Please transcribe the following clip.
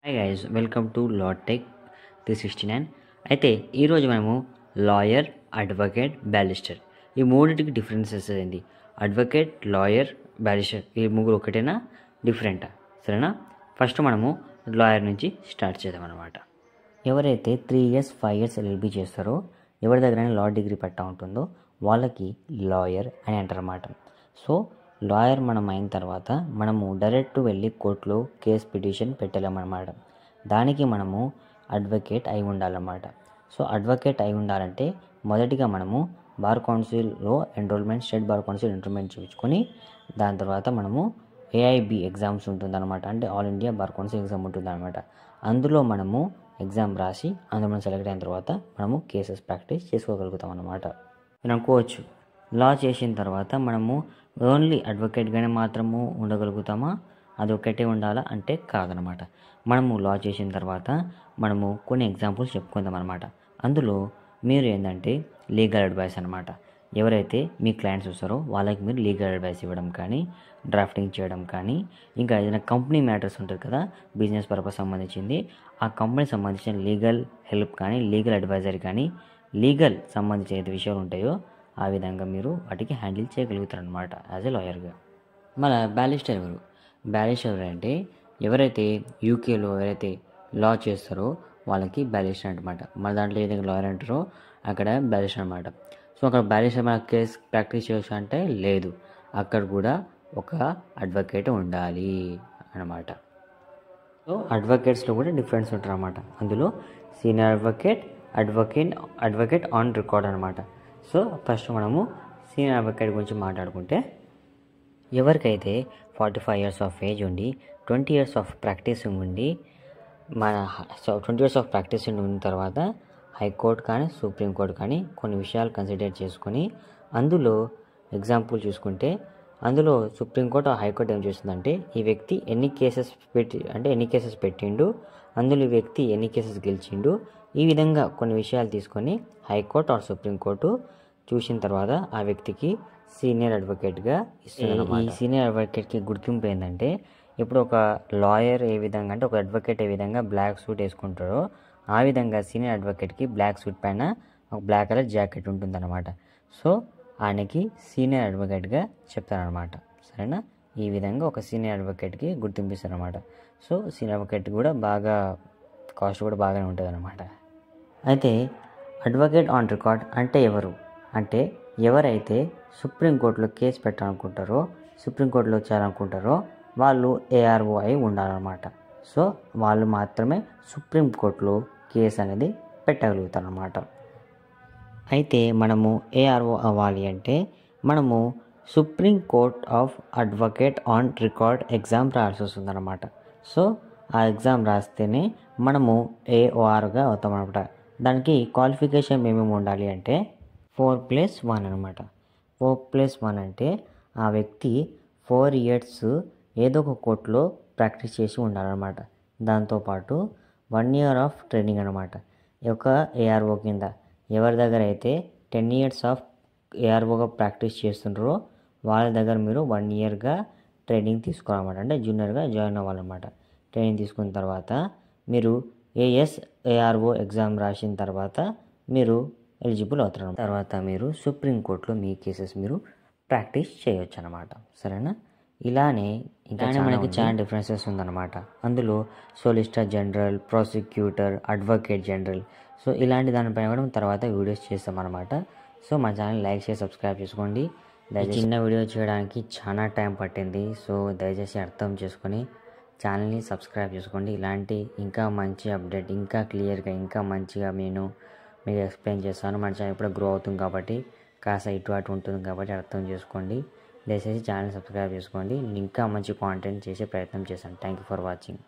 Hi guys, welcome to law tech 369. అయితే ఈరోజు మనము లాయర్, అడ్వకేట్, బ్యారిస్టర్ ఈ మూడింటికి డిఫరెన్సెస్ ఏంది? అడ్వకేట్, లాయర్, బ్యారిస్టర్ ఈ ముగ్గురు ఒకటేనా, డిఫరెంటా? సరేనా? ఫస్ట్ మనము లాయర్ నుంచి స్టార్ట్ చేద్దాం అనమాట. ఎవరైతే 3 years 5 years ఎల్ఎల్బి చేస్తారో, ఎవరి దగ్గర లా డిగ్రీ పట్టా ఉంటుందో వాళ్ళకి లాయర్ అని అంటారు అన్నమాట. సో లాయర్ మనం అయిన తర్వాత మనము డైరెక్ట్ వెళ్ళి కోర్టులో కేస్ పిటిషన్ పెట్టలేమన్నమాట. దానికి మనము అడ్వకేట్ అయి ఉండాలన్నమాట. సో అడ్వకేట్ అయి ఉండాలంటే మొదటిగా మనము బార్ కౌన్సిల్లో enrolment, state bar council enrolment చూపించుకొని దాని తర్వాత మనము ఏఐబి ఎగ్జామ్స్ ఉంటుందన్నమాట. అంటే all India bar council exam ఉంటుందన్నమాట. అందులో మనము ఎగ్జామ్ రాసి అందులో మనం సెలెక్ట్ అయిన తర్వాత మనము కేసెస్ ప్రాక్టీస్ చేసుకోగలుగుతాం అన్నమాట. మీరు అనుకోవచ్చు, లా చేసిన తర్వాత మనము ఓన్లీ అడ్వకేట్గానే మాత్రము ఉండగలుగుతామా, అది ఒకటే ఉండాలా అంటే కాదనమాట. మనము లా చేసిన తర్వాత మనము కొన్ని ఎగ్జాంపుల్స్ చెప్పుకుందాం అనమాట. అందులో మీరు ఏంటంటే లీగల్ అడ్వైస్ అనమాట. ఎవరైతే మీ క్లయింట్స్ వస్తారో వాళ్ళకి మీరు లీగల్ అడ్వైస్ ఇవ్వడం కానీ, డ్రాఫ్టింగ్ చేయడం కానీ, ఇంకా ఏదైనా కంపెనీ మ్యాటర్స్ ఉంటుంది కదా, బిజినెస్ పర్పస్ సంబంధించింది, ఆ కంపెనీకి సంబంధించిన లీగల్ హెల్ప్ కానీ, లీగల్ అడ్వైజరీ కానీ, లీగల్ సంబంధించిన ఏది విషయాలు ఉంటాయో ఆ విధంగా మీరు వాటికి హ్యాండిల్ చేయగలుగుతారు అనమాట యాజ్ ఏ లాయర్గా. మన బ్యారిస్టర్ ఎవరు? బ్యారిస్టర్ అంటే ఎవరైతే యూకేలో ఎవరైతే లా చేస్తారో వాళ్ళకి బ్యారిస్టర్ అనమాట. మన దాంట్లో ఏదైనా లాయర్ అంటారో అక్కడ బ్యారిస్టర్ అనమాట. సో అక్కడ బ్యారిస్టర్ మన కేసు ప్రాక్టీస్ చేయొచ్చు అంటే లేదు, అక్కడ కూడా ఒక అడ్వకేట్ ఉండాలి అన్నమాట. సో అడ్వకేట్స్లో కూడా డిఫరెన్స్ ఉంటుంది అన్నమాట. అందులో senior advocate, advocate on record అనమాట. సో ఫస్ట్ మనము సీనియర్ అడ్వకేట్ గురించి మాట్లాడుకుంటే, ఎవరికైతే 45 years ఆఫ్ ఏజ్ ఉండి 20 years ఆఫ్ ప్రాక్టీసింగ్ ఉండి 20 years ఆఫ్ ప్రాక్టీసింగ్ ఉన్న తర్వాత హైకోర్టు కానీ సుప్రీంకోర్టు కానీ కొన్ని విషయాలు కన్సిడర్ చేసుకొని, అందులో ఎగ్జాంపుల్ చూసుకుంటే అందులో సుప్రీంకోర్టు హైకోర్టు ఏం చేస్తుందంటే ఈ వ్యక్తి ఎన్ని కేసెస్ పెట్టిండు, అందులో ఈ వ్యక్తి ఎన్ని కేసెస్ గెలిచిండు, ఈ విధంగా కొన్ని విషయాలు తీసుకొని హైకోర్టు ఆర్ సుప్రీంకోర్టు చూసిన తర్వాత ఆ వ్యక్తికి సీనియర్ అడ్వకేట్గా ఇస్తుంది. ఈ సీనియర్ అడ్వకేట్కి గుర్తింపు ఏంటంటే, ఇప్పుడు ఒక లాయర్ ఏ విధంగా అంటే ఒక అడ్వకేట్ ఏ విధంగా బ్లాక్ సూట్ వేసుకుంటారో ఆ విధంగా సీనియర్ అడ్వకేట్కి బ్లాక్ సూట్ పైన ఒక బ్లాక్ కలర్ జాకెట్ ఉంటుందన్నమాట. సో ఆయనకి సీనియర్ అడ్వకేట్గా చెప్తారనమాట. సరేనా? ఈ విధంగా ఒక సీనియర్ అడ్వకేట్కి గుర్తింపిస్తారనమాట. సో సీనియర్ అడ్వకేట్ కూడా బాగా కాస్ట్ కూడా బాగానే ఉంటుంది అనమాట. అయితే అడ్వకేట్ ఆన్ రికార్డ్ అంటే ఎవరు అంటే, ఎవరైతే సుప్రీంకోర్టులో కేసు పెట్టాలనుకుంటారో, సుప్రీంకోర్టులో చేయాలనుకుంటారో వాళ్ళు ఏఆర్ఓ అయి ఉండాలన్నమాట. సో వాళ్ళు మాత్రమే సుప్రీంకోర్టులో కేసు అనేది పెట్టగలుగుతారన్నమాట. అయితే మనము ఏఆర్ఓ అవ్వాలి అంటే మనము Supreme Court of advocate on record exam రాయాల్సి వస్తుందన్నమాట. సో ఆ ఎగ్జామ్ రాస్తేనే మనము ఏఓఆర్గా అవుతాం అనమాట. దానికి క్వాలిఫికేషన్ ఏమేమి ఉండాలి అంటే 4+1 అనమాట. 4+1 అంటే ఆ వ్యక్తి 4 years ఏదో ఒక కోర్టులో ప్రాక్టీస్ చేసి ఉండాలన్నమాట. దాంతోపాటు 1 year ఆఫ్ ట్రైనింగ్ అనమాట. ఒక ఏఆర్ఓ కింద ఎవరి దగ్గర అయితే 10 years ఆఫ్ ఏఆర్ఓగా ప్రాక్టీస్ చేస్తుంటారో వాళ్ళ దగ్గర మీరు 1 yearగా ట్రైనింగ్ తీసుకోవాలన్నమాట. అంటే జూనియర్గా జాయిన్ అవ్వాలన్నమాట. ట్రైనింగ్ తీసుకున్న తర్వాత మీరు ఏఆర్ఓ ఎగ్జామ్ రాసిన తర్వాత మీరు ఎలిజిబుల్ అవుతారు. తర్వాత మీరు సుప్రీంకోర్టులో మీ కేసెస్ మీరు ప్రాక్టీస్ చేయొచ్చు అనమాట. సరేనా? ఇలానే ఇంకా మనకి చాలా డిఫరెన్సెస్ ఉందన్నమాట. అందులో solicitor general, prosecutor, advocate general, so ఇలాంటి దానిపైన కూడా తర్వాత వీడియోస్ చేస్తామన్నమాట. సో మా ఛానల్ లైక్ చేసి సబ్స్క్రైబ్ చేసుకోండి. చిన్న వీడియో చేయడానికి చాలా టైం పట్టింది. సో దయచేసి అర్థం చేసుకొని ఛానల్ని సబ్స్క్రైబ్ చేసుకోండి. ఇలాంటి ఇంకా మంచి అప్డేట్, ఇంకా క్లియర్గా, ఇంకా మంచిగా మీకు ఎక్స్ప్లెయిన్ చేస్తాను. మన ఛానల్ ఇప్పుడు గ్రో అవుతుంది కాబట్టి కాస్త ఇటు అటు ఉంటుంది కాబట్టి అర్థం చేసుకోండి. దయచేసి ఛానల్ సబ్స్క్రైబ్ చేసుకోండి. ఇంకా మంచి కాంటెంట్ చేసే ప్రయత్నం చేస్తాను. Thank you for watching.